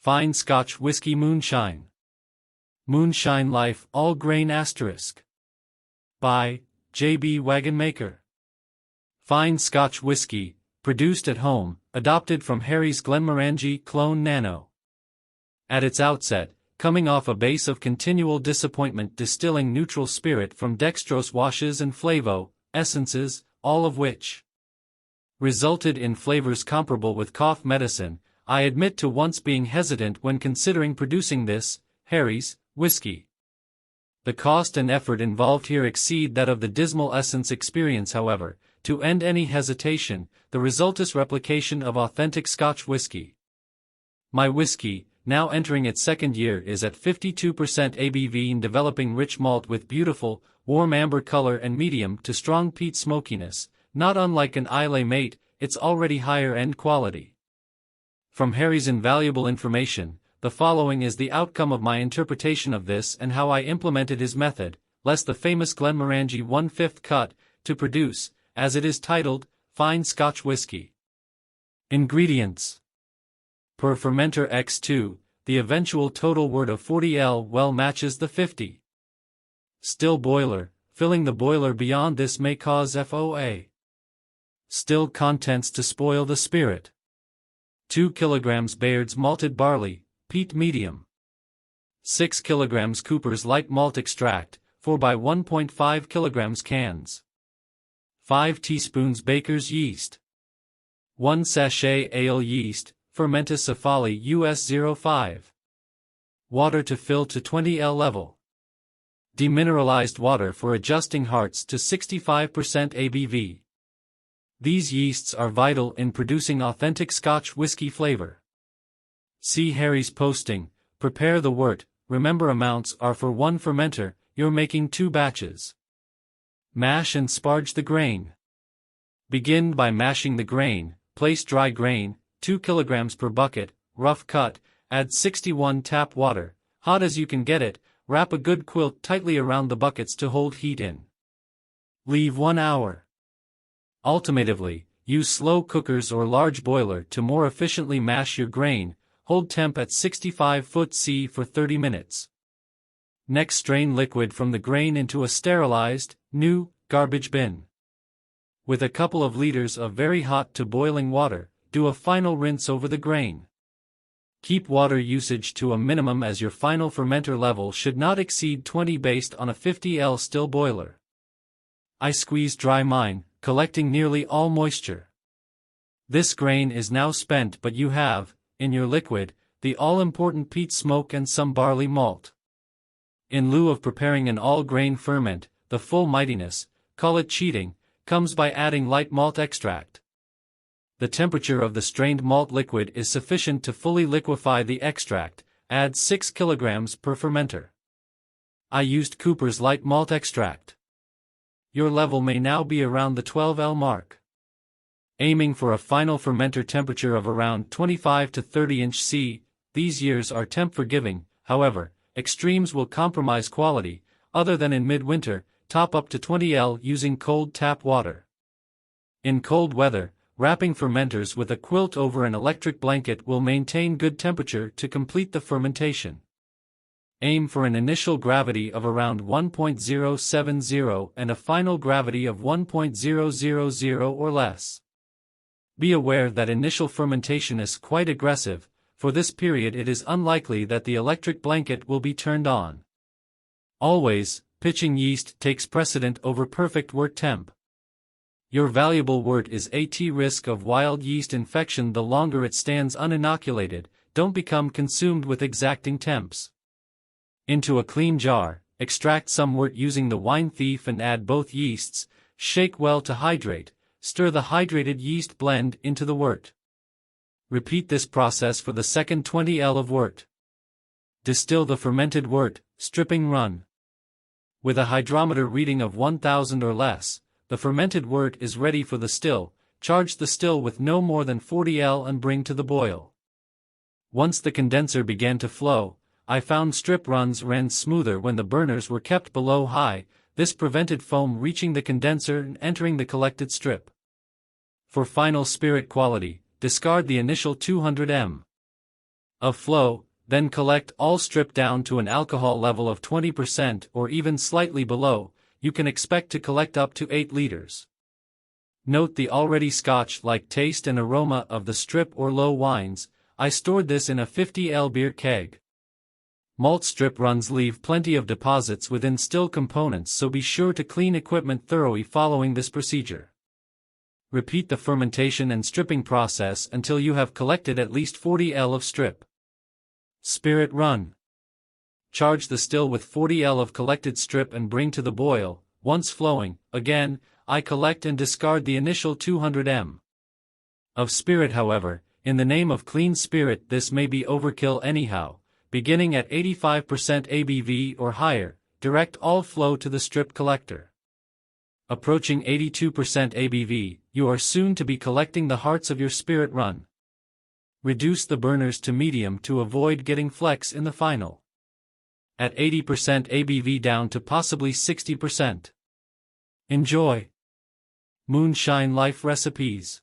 Fine Scotch Whiskey Moonshine. Moonshine Life All Grain *. By J.B. Wagonmaker. Fine Scotch whiskey, produced at home, adopted from Harry's Glenmorangie Clone Nano. At its outset, coming off a base of continual disappointment, distilling neutral spirit from dextrose washes and flavo essences, all of which resulted in flavors comparable with cough medicine, I admit to once being hesitant when considering producing this, Harry's, whiskey. The cost and effort involved here exceed that of the dismal essence experience. However, to end any hesitation, the result is replication of authentic Scotch whiskey. My whiskey, now entering its second year, is at 52% ABV and developing rich malt with beautiful, warm amber color and medium to strong peat smokiness. Not unlike an Islay mate, it's already higher-end quality. From Harry's invaluable information, the following is the outcome of my interpretation of this and how I implemented his method, less the famous Glenmorangie 1/5 cut, to produce, as it is titled, Fine Scotch Whiskey. Ingredients. Per fermenter X2, the eventual total wort of 40L well matches the 50. Still boiler, filling the boiler beyond this may cause FOA. Still contents to spoil the spirit. 2 kg Bayard's malted barley, peat medium. 6 kg Cooper's light malt extract, 4 by 1.5 kg cans. 5 teaspoons baker's yeast. 1 sachet ale yeast, Fermentus Cephali US 05. Water to fill to 20L level. Demineralized water for adjusting hearts to 65% ABV. These yeasts are vital in producing authentic Scotch whiskey flavor. See Harry's posting. Prepare the wort. Remember, amounts are for 1 fermenter, you're making 2 batches. Mash and sparge the grain. Begin by mashing the grain. Place dry grain, 2 kg per bucket, rough cut, add 61 tap water, hot as you can get it, wrap a good quilt tightly around the buckets to hold heat in. Leave 1 hour. Alternatively, use slow cookers or large boiler to more efficiently mash your grain. Hold temp at 65°C for 30 minutes. Next, strain liquid from the grain into a sterilized, new, garbage bin. With a couple of liters of very hot to boiling water, do a final rinse over the grain. Keep water usage to a minimum as your final fermenter level should not exceed 20 based on a 50L still boiler. I squeezed dry mine, collecting nearly all moisture. This grain is now spent, but you have, in your liquid, the all-important peat smoke and some barley malt. In lieu of preparing an all-grain ferment, the full mightiness, call it cheating, comes by adding light malt extract. The temperature of the strained malt liquid is sufficient to fully liquefy the extract. Add 6 kg per fermenter. I used Cooper's light malt extract. Your level may now be around the 12L mark. Aiming for a final fermenter temperature of around 25 to 30°C, these years are temp forgiving. However, extremes will compromise quality. Other than in midwinter, top up to 20L using cold tap water. In cold weather, wrapping fermenters with a quilt over an electric blanket will maintain good temperature to complete the fermentation. Aim for an initial gravity of around 1.070 and a final gravity of 1.000 or less. Be aware that initial fermentation is quite aggressive. For this period it is unlikely that the electric blanket will be turned on. Always, pitching yeast takes precedent over perfect wort temp. Your valuable wort is at risk of wild yeast infection the longer it stands uninoculated. Don't become consumed with exacting temps. Into a clean jar, extract some wort using the wine thief and add both yeasts. Shake well to hydrate. Stir the hydrated yeast blend into the wort. Repeat this process for the second 20L of wort. Distill the fermented wort, stripping run. With a hydrometer reading of 1000 or less, the fermented wort is ready for the still. Charge the still with no more than 40L and bring to the boil. Once the condenser began to flow, I found strip runs ran smoother when the burners were kept below high. This prevented foam reaching the condenser and entering the collected strip. For final spirit quality, discard the initial 200 m. of flow, then collect all strip down to an alcohol level of 20% or even slightly below. You can expect to collect up to 8 liters. Note the already Scotch-like taste and aroma of the strip or low wines. I stored this in a 50L beer keg. Malt strip runs leave plenty of deposits within still components, so be sure to clean equipment thoroughly following this procedure. Repeat the fermentation and stripping process until you have collected at least 40L of strip. Spirit run. Charge the still with 40L of collected strip and bring to the boil. Once flowing, again, I collect and discard the initial 200 ml of spirit. However, in the name of clean spirit, this may be overkill anyhow. Beginning at 85% ABV or higher, direct all flow to the strip collector. Approaching 82% ABV, you are soon to be collecting the hearts of your spirit run. Reduce the burners to medium to avoid getting flecks in the final. At 80% ABV down to possibly 60%. Enjoy! Moonshine Life Recipes.